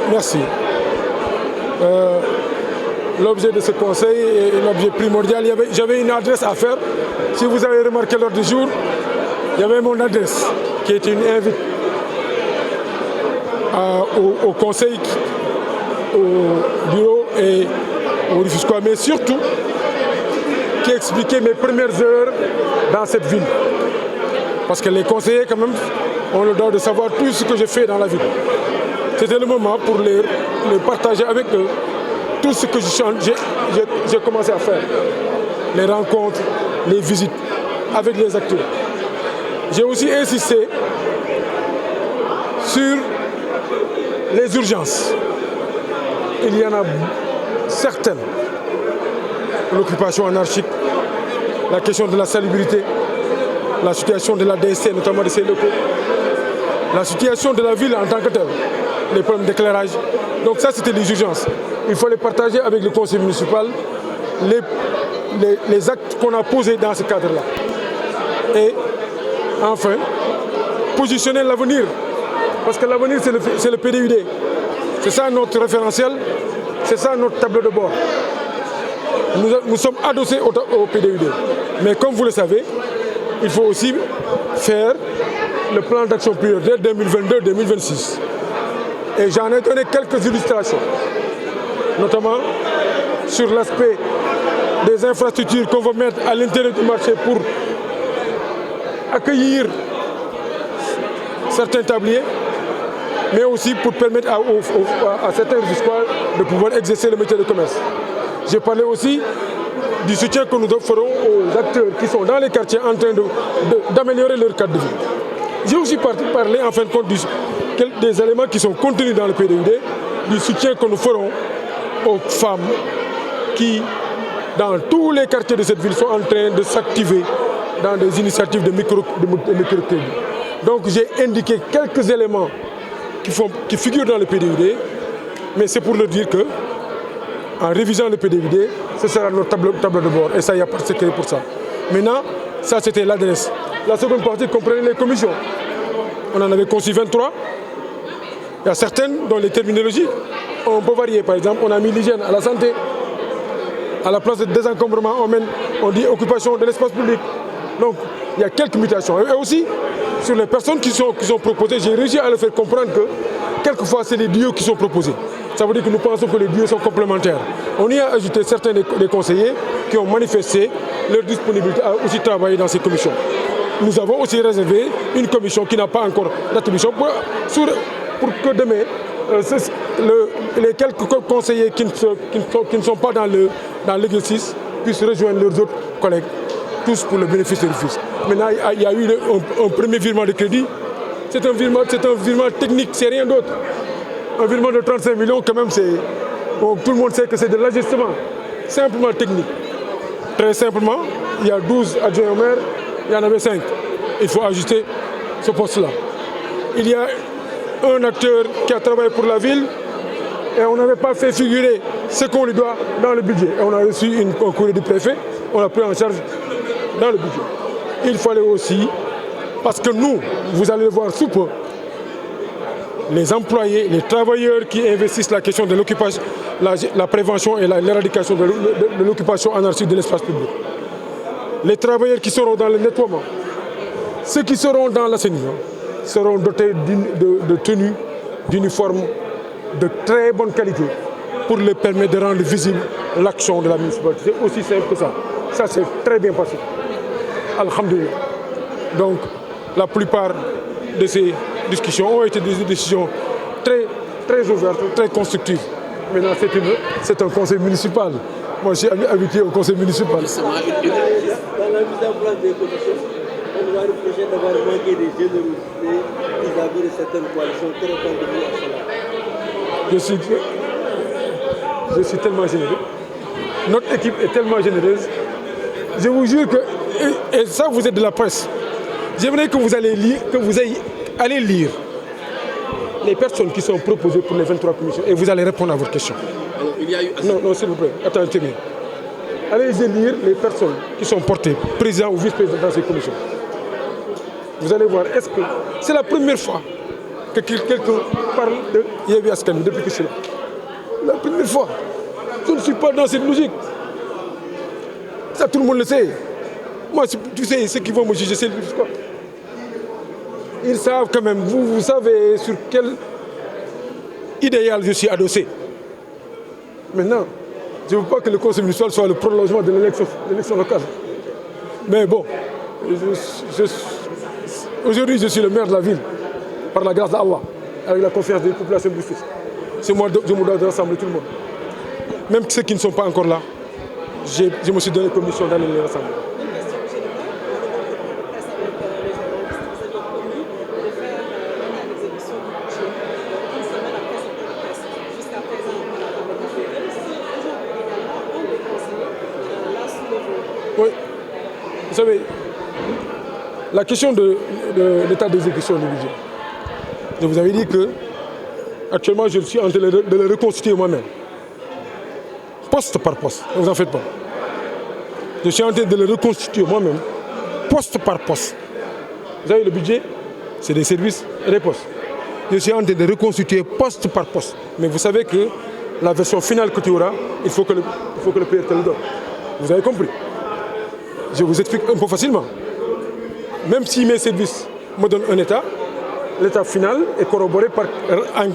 Merci. L'objet de ce conseil est l'objet primordial. J'avais une adresse à faire. Si vous avez remarqué l'ordre du jour, il y avait mon adresse qui était une invite au conseil, au bureau et au Rufisquois, mais surtout qui expliquait mes premières heures dans cette ville. Parce que les conseillers, quand même, ont le droit de savoir tout ce que j'ai fait dans la ville. C'était le moment pour les partager avec eux tout ce que j'ai commencé à faire. Les rencontres, les visites avec les acteurs. J'ai aussi insisté sur les urgences. Il y en a certaines. L'occupation anarchique, la question de la salubrité, la situation de la DSC, notamment de ses locaux, la situation de la ville en tant que telle, les problèmes d'éclairage. Donc ça, c'était les urgences. Il faut les partager avec le conseil municipal, les actes qu'on a posés dans ce cadre-là. Et enfin, positionner l'avenir. Parce que l'avenir, c'est le PDUD. C'est ça notre référentiel, c'est ça notre tableau de bord. Nous sommes adossés au PDUD. Mais comme vous le savez, il faut aussi faire le plan d'action prioritaire 2022-2026. Et j'en ai donné quelques illustrations, notamment sur l'aspect des infrastructures qu'on va mettre à l'intérieur du marché pour accueillir certains tabliers, mais aussi pour permettre à certains Rufisquois de pouvoir exercer le métier de commerce. J'ai parlé aussi du soutien que nous ferons aux acteurs qui sont dans les quartiers en train d'améliorer leur cadre de vie. J'ai aussi parlé en fin de compte des éléments qui sont contenus dans le PDUD, du soutien que nous ferons aux femmes qui, dans tous les quartiers de cette ville, sont en train de s'activer dans des initiatives de microcrédit. Donc j'ai indiqué quelques éléments qui figurent dans le PDUD, mais c'est pour leur dire que, en révisant le PDUD, ce sera notre tableau de bord. Et ça, il n'y a pas de secret pour ça. Maintenant, ça c'était l'adresse. La seconde partie comprenait les commissions. On en avait conçu 23. Il y a certaines dont les terminologies ont un peu varié. Par exemple, on a mis l'hygiène à la santé. À la place de désencombrement, on dit occupation de l'espace public. Donc, il y a quelques mutations. Et aussi, sur les personnes qui sont proposées, j'ai réussi à leur faire comprendre que quelquefois, c'est les duos qui sont proposés. Ça veut dire que nous pensons que les duos sont complémentaires. On y a ajouté certains des conseillers qui ont manifesté leur disponibilité à aussi travailler dans ces commissions. Nous avons aussi réservé une commission qui n'a pas encore d'attribution pour que demain, les quelques conseillers qui ne sont pas dans l'exercice puissent rejoindre leurs autres collègues, tous pour le bénéfice du Rufisque. Maintenant, il y a eu un premier virement de crédit. C'est un virement technique, c'est rien d'autre. Un virement de 35 millions, quand même, tout le monde sait que c'est de l'ajustement, simplement technique. Très simplement, il y a 12 adjoints au maire, il y en avait 5. Il faut ajuster ce poste-là. Il y a un acteur qui a travaillé pour la ville et on n'avait pas fait figurer ce qu'on lui doit dans le budget. Et on a reçu un courrier du préfet, on l'a pris en charge dans le budget. Il fallait aussi, parce que nous, vous allez le voir sous peu, les employés, les travailleurs qui investissent la question de l'occupation, la prévention et l'éradication de l'occupation anarchique de l'espace public. Les travailleurs qui seront dans le nettoiement, ceux qui seront dans l'assainissement, seront dotés de tenues, d'uniformes de très bonne qualité pour leur permettre de rendre visible l'action de la municipalité. C'est aussi simple que ça. Ça s'est très bien passé. Alhamdulillah. Donc, la plupart de ces discussions ont été des décisions très, très ouvertes, très constructives. Maintenant, c'est un conseil municipal. Moi, je suis habitué au conseil municipal. Dans la mise en place des commissions, on va reprocher d'avoir manqué de générosité vis-à-vis de certaines coalitions qui répondent à cela. Je suis tellement généreux. Notre équipe est tellement généreuse. Je vous jure que, et ça vous êtes de la presse, j'aimerais que vous allez lire les personnes qui sont proposées pour les 23 commissions et vous allez répondre à votre question. Alors, il y a eu... Non, s'il vous plaît, attendez bien. Allez lire les personnes qui sont portées, président ou vice-président dans ces commissions. Vous allez voir, est-ce que c'est la première fois que quelqu'un parle de Yewwi Askan Wi depuis que je suis là. La première fois. Je ne suis pas dans cette logique. Ça, tout le monde le sait. Moi, tu sais, ceux qui vont me juger, c'est le quoi. Ils savent quand même, vous savez sur quel idéal je suis adossé. Maintenant, je ne veux pas que le conseil municipal soit le prolongement de l'élection locale. Mais bon, aujourd'hui, je suis le maire de la ville, par la grâce d'Allah, avec la confiance des populations du Fils. C'est moi, je me dois de rassembler tout le monde. Même ceux qui ne sont pas encore là, je me suis donné commission d'aller les rassembler. Oui, vous savez, la question de l'état d'exécution du budget, je vous avais dit que actuellement je suis en train de le reconstituer moi-même, poste par poste, ne vous en faites pas. Je suis en train de le reconstituer moi-même, poste par poste. Vous savez, le budget, c'est des services et des postes. Je suis en train de reconstituer poste par poste. Mais vous savez que la version finale que tu auras, il faut que le payeur te le donne. Vous avez compris? Je vous explique un peu facilement. Même si mes services me donnent un état, l'état final est corroboré par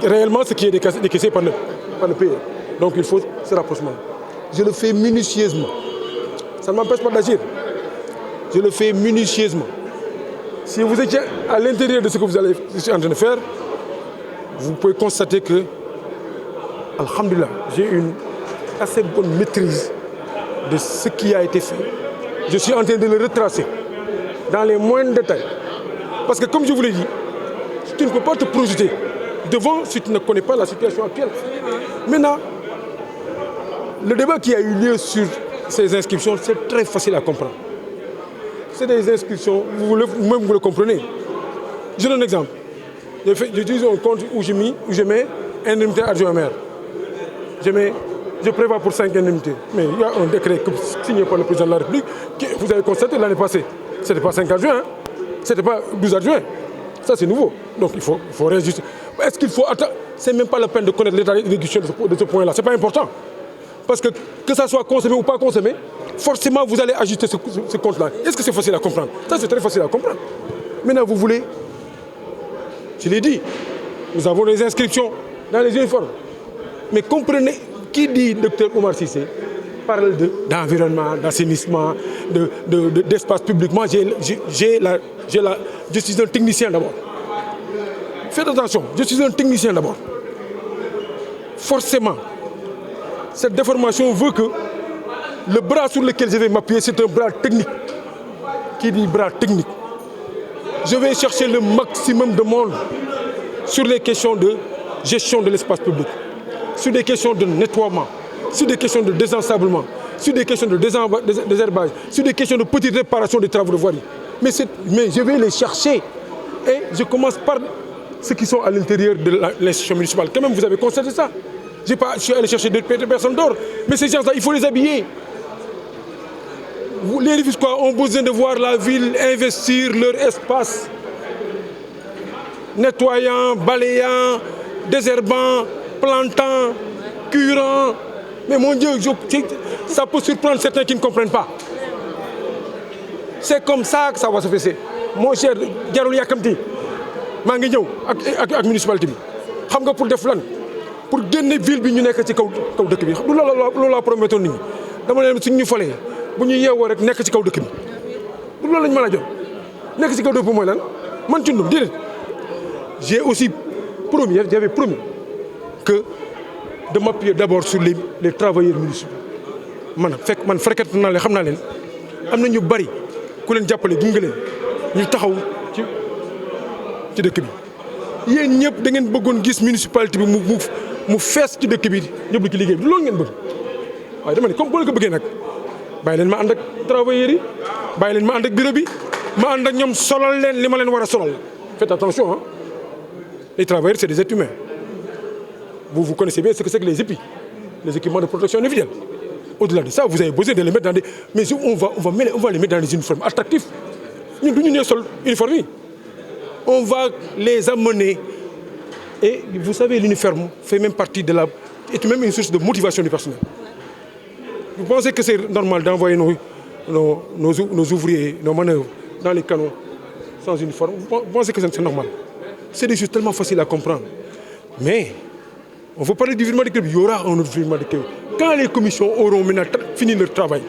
réellement ce qui est décaissé par le payeur. Donc il faut ce rapprochement. Je le fais minutieusement. Ça ne m'empêche pas d'agir. Je le fais minutieusement. Si vous étiez à l'intérieur de ce que je suis en train de faire, vous pouvez constater que, alhamdoulilah, j'ai une assez bonne maîtrise de ce qui a été fait. Je suis en train de le retracer dans les moindres détails. Parce que comme je vous l'ai dit, tu ne peux pas te projeter devant si tu ne connais pas la situation actuelle. Maintenant, le débat qui a eu lieu sur ces inscriptions, c'est très facile à comprendre. C'est des inscriptions, vous-même vous le comprenez. Je donne un exemple. J'utilise un compte où je mets indemnité adjoint maire. Je prévois pour 5 indemnités. Mais il y a un décret signé par le président de la République que vous avez constaté l'année passée. Ce n'était pas 5 adjoints, hein? Ce n'était pas 12 adjoints. Ça, c'est nouveau. Donc, il faut réajuster. Est-ce qu'il faut attendre? Ce n'est même pas la peine de connaître l'état d'exécution de ce point-là. Ce n'est pas important. Parce que ça soit consommé ou pas consommé, forcément, vous allez ajuster ce compte-là. Est-ce que c'est facile à comprendre? Ça, c'est très facile à comprendre. Maintenant, vous voulez, je l'ai dit, nous avons les inscriptions dans les uniformes. Mais comprenez, qui dit docteur Oumar Cissé parle d'environnement, d'assainissement, d'espace public. Moi, je suis un technicien d'abord. Faites attention, je suis un technicien d'abord. Forcément, cette déformation veut que le bras sur lequel je vais m'appuyer, c'est un bras technique. Qui dit bras technique? Je vais chercher le maximum de monde sur les questions de gestion de l'espace public, sur des questions de nettoiement, sur des questions de désensablement, sur des questions de désherbage, sur des questions de petite réparation des travaux de voirie. Mais je vais les chercher. Et je commence par ceux qui sont à l'intérieur de l'institution municipale. Quand même, vous avez constaté ça. Je suis allé chercher des personnes d'or. Mais ces gens-là, il faut les habiller. Les Rufisquois ont besoin de voir la ville investir leur espace. Nettoyant, balayant, désherbant, plantant, curant. Mais mon Dieu, ça peut surprendre certains qui ne comprennent pas. C'est comme ça que ça va se faire. Mon cher Jarul Yakamti, maa ngi ñëw ak municipalité bi xam nga pour def lan pour génne ville bi ñu nekk ci kaw dëkk bi du loolu laa promettoon nit ñi dama leen suñ ñu falee bu ñu yeewoo rek nekk ci kaw dëkk bi du loolu lañ mën a jot nekk ci kaw dëkk bi mooy lan man ci ndum déedéet j'ai aussi j'avais promis que de m'appuyer d'abord sur les travailleurs municipaux man fréquente naa leen xam naa leen am na ñu bari ku leen jàppale gunge leen ñu taxaw ci dëkk bi yéen ñëpp da ngeen bëggoon gis municipalité bi mu fees ci dëkk bi ñëpp ci liggéey bi loolu ngeen bëgg waaye dama ne comme boo leen ko bëggee nag bàyyi leen ma ànd ak travailleurs yi bàyyi leen ma ànd ak bureau bi ma ànd ak ñoom solal leen li ma leen war a solal. Faites attention, hein. Les travailleurs, c'est des êtres humains. Vous connaissez bien ce que c'est que les EPI, les équipements de protection individuelle. Au-delà de ça, vous avez besoin de les mettre dans des... Mais on va les mettre dans des uniformes attractifs. Nous, uniformes. On va les amener Et vous savez, l'uniforme fait même partie de est même une source de motivation du personnel. Vous pensez que c'est normal d'envoyer nos ouvriers, nos manœuvres dans les canons sans uniforme? Vous pensez que c'est normal? C'est des choses tellement faciles à comprendre. Mais on veut parler du virement de crédit. Il y aura un autre virement de crédit. Quand les commissions auront maintenant fini leur travail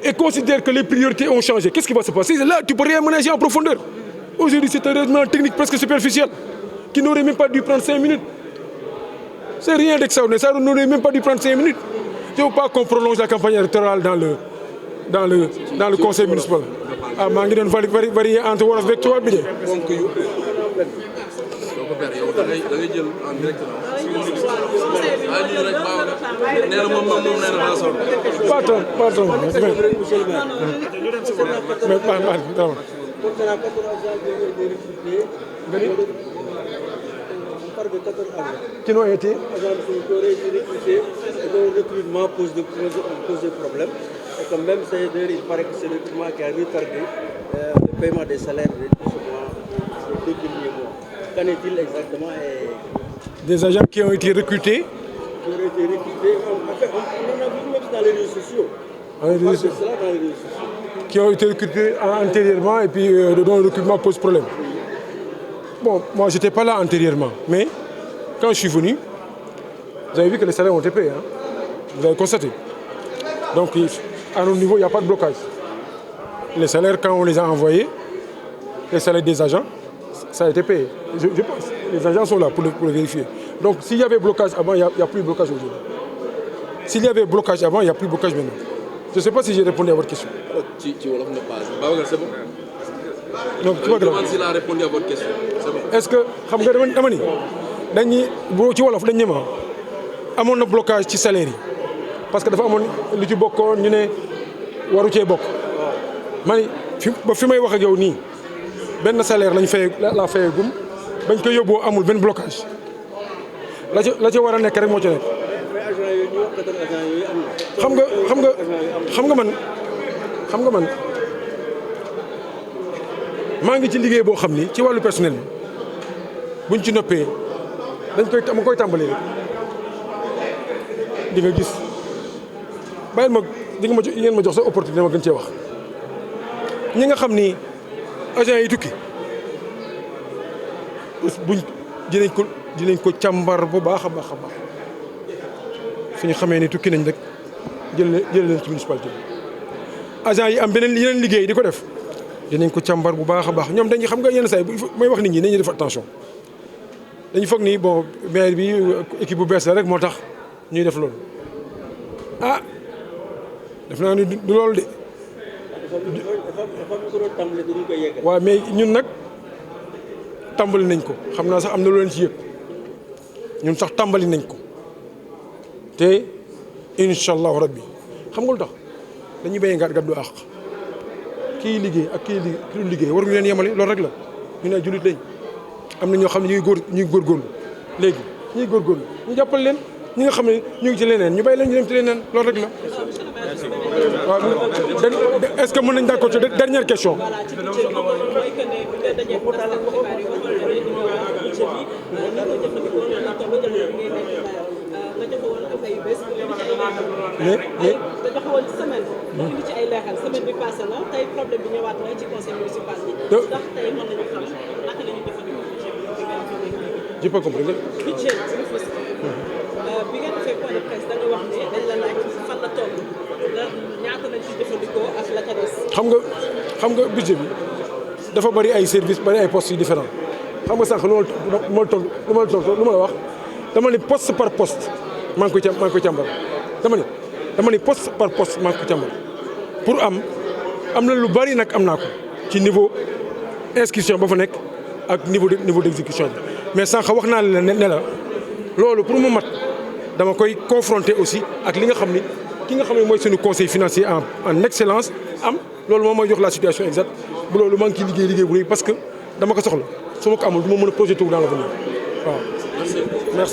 et considèrent que les priorités ont changé, qu'est-ce qui va se passer? Là, tu peux réaménager en profondeur. Aujourd'hui, c'est un règlement technique presque superficiel qui n'aurait même pas dû prendre 5 minutes. C'est rien d'extraordinaire, ça n'aurait même pas dû prendre 5 minutes. Je ne veux pas qu'on prolonge la campagne électorale dans le conseil municipal. Ah, maa ngi doon varier entre wolof beeg tubaab bi de. Pardon. Qui n'ont été le recrutement pose des problèmes. Et quand même, il paraît que c'est le recrutement qui a retardé le paiement des salaires de ce mois, les 2 derniers mois. Qu'en est-il exactement? Des agents qui ont été recrutés. Qui ont été recrutés. En fait, on en a vu même dans les réseaux sociaux. On parle de cela dans les réseaux sociaux. Qui ont été recrutés antérieurement et puis dont le recrutement pose problème. Bon, moi, je n'étais pas là antérieurement, mais quand je suis venu, vous avez vu que les salaires ont été payés. Hein? Vous avez constaté. Donc, à notre niveau, il n'y a pas de blocage. Les salaires, quand on les a envoyés, les salaires des agents, ça a été payé. Je pense. Les agents sont là pour le vérifier. Donc, s'il y avait blocage avant, il n'y a plus de blocage aujourd'hui. S'il y avait blocage avant, il n'y a plus de blocage maintenant. Je ne sais pas si j'ai répondu à votre question. Tu Wolof ne passe. Babacar, c'est bon. Donc, tu vois que s'il a répondu à votre question. C'est bon. Est-ce que xam nga dama ni dañuy ci wolof dañ ñema amoon na blocage ci salaire yi parce que dafa amoon lu ci bokkoon ñu ne waru cee bokk ma ni fi may wax ak yow nii benn salaire lañ fay la fayagum bañ ko yóbboo amul benn blocage la ca war a nekk rek moo ci nekk. xam nga man maa ngi ci liggéey boo xam ni ci wàllu personnel bi buñ ci noppee ma koy tàmbali rek di nga gis bàyyil ma di ngeen ma jox sa opportunité ma gën cee wax ñi nga xam ni agent yi tukki buñ dinañ ko càmbar bu baax a baax fi ñu xamee ni tukki nañ rek jël leen ci municipalité bi agent yi am yeneen liggéey di ko def dinañ ko càmbar bu baax a baax ñoom dañuy xam nga yenn saa yi may wax nit ñi dañuy def attention dañu foog ni bon maire bi équipe bu bees la rek moo tax ñuy def loolu ah def naa ni du loolu de. waaw mais ñun nag tàmbali nañ ko xam naa sax am na lu leen ci yëg ñun sax tàmbali nañ ko te incha allahu rabbi xam nga lu tax dañuy béy ngaat gàddu àq kii liggéey ak kii du liggéey waruñu leen yemale loolu rek la ñu ne ay jullit lañ am na ñoo xam ne ñu ngi góorgóorlu léegi ñuy góorgóorlu ñu jàppal leen ñi nga xam ne ñu ngi ci leneen ñu bàyyi leen ñu dem ci leneen loolu rek la. waaw est-ce que mën nañ d'accord ci dernière question. J'ai pas compris. bi ngeen defee point de presse da nga wax ne dañ la laaj fan la toll ñaata lañ ci jëfandikoo ak la ca des. xam nga budget bi dafa bari ay services bari ay postes yu différents xam nga sànq lu ma la wax dama ne poste par poste maa ngi koy càmbar dama ne poste par poste maa ngi koy càmbar pour am na lu bari nag am naa ko ci niveau inscription ba fa nekk ak niveau d'exécution bi mais sànq wax naa la ne la loolu pour mu mat dama koy confronter aussi ak li nga xam ni ki nga xam ne mooy suñu conseil financier en excellence am loolu moom mooy jox la situation exacte bu loolu maa ngi ciy liggéey bu rëy parce que dama ko soxla su ma ko amul du ma mën a projeté wu dans l'avenir waaw.